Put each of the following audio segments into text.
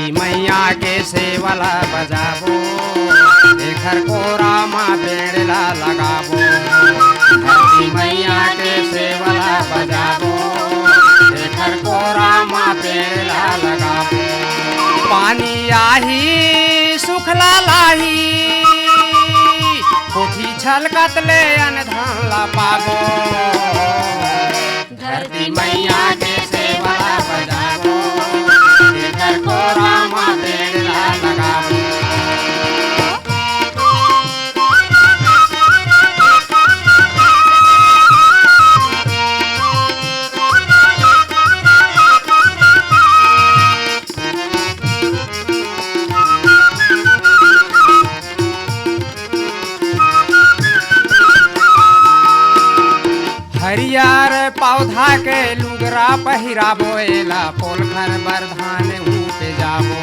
धरती मैया के सेवला बजाबो, एकर कोरा माँ पेड़ला लगाबो। धरती मैया के सेवला बजाबो, एकर कोरा माँ पेड़ला लगाबो। पानी आही सुखला लाही, कोठी छलकत ले अनधन ला पाबो। धरती मैया के सेवला बजाबो, एकर कोरा माँ पेड़ला लगाबो। हरियर पौधा के लुगरा पहिराबो, एला पोलखन बरधान ऊपे जाबो।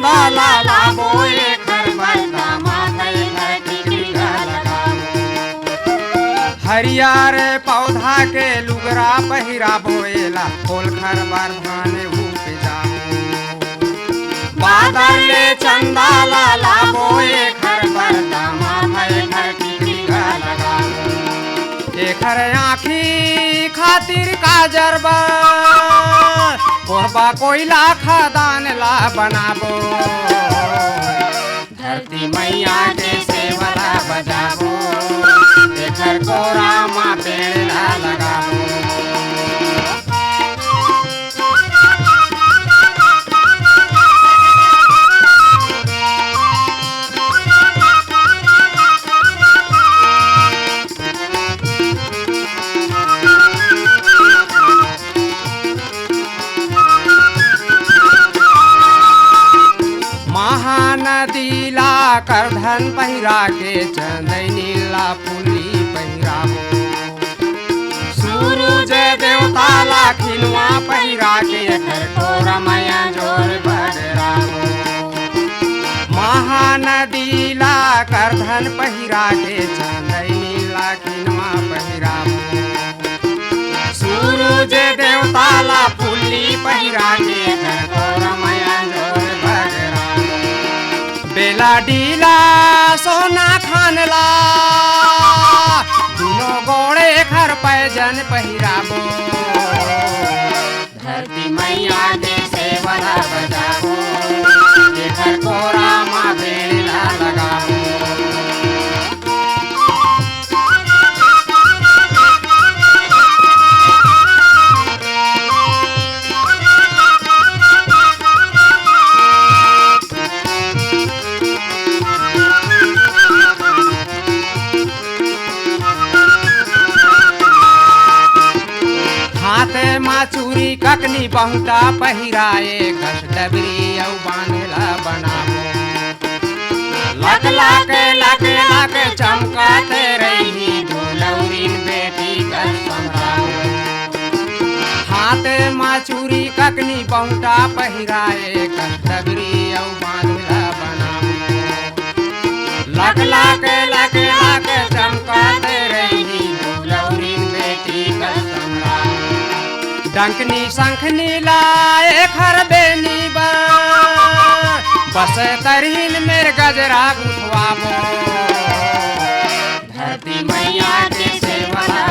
बाला लाबो, एकर बरदा माथै घर टिकलिया लगाबो। हरियर पौधा के लुगरा पहिराबो, एला पोलखन बरधान ऊपे जाबो। बादल चंदा लाबो, एकर बरदा माथै घर टिकलिया लगाबो। एकर आँखी खातिर काजरबा, कोहबा कोयला खदान ला बनाबो। धरती मैया के सेवला बजाबो, एकर कोरा माँ पेड़ला लगाबो। महानदीला करधन पहिरा के, चंदनीला पुली पहिराबो। सूरज देवता ला खिलवा पहिरा के, एकर कोरा मैया जोर बगराबो। महानदीला करधन पहिरा के, चंदनीला खिलवा पहिराबो। सूरज देवता ला पुली पहिरा के, एकर कोरा मैया जोर बगराबो। बेला डीला सोना खानला, दोनों गोड़े खर पैजन पहिराबो। धरती मैया के सेवला बजाबो, एकर कोरा माँ पेड़ला लगाबो। हाथे माँ चूरी ककनी बहुता पहिराए, घस डबरी औ बांधला बनाबो। लक चमकाते रही, दुलौरीन बेटी कर संभराबो। हाथे माँ चूरी ककनी बहुता पहिराए, घस डबरी औ बांधला बनाबो। लक चमकाते रही, दुलौरीन बेटी कर संभराबो। डंकनी शंखनी लाए खर बेनी बस तरहीन मेर गजरा गुथवाबो। धरती मैया के सेवला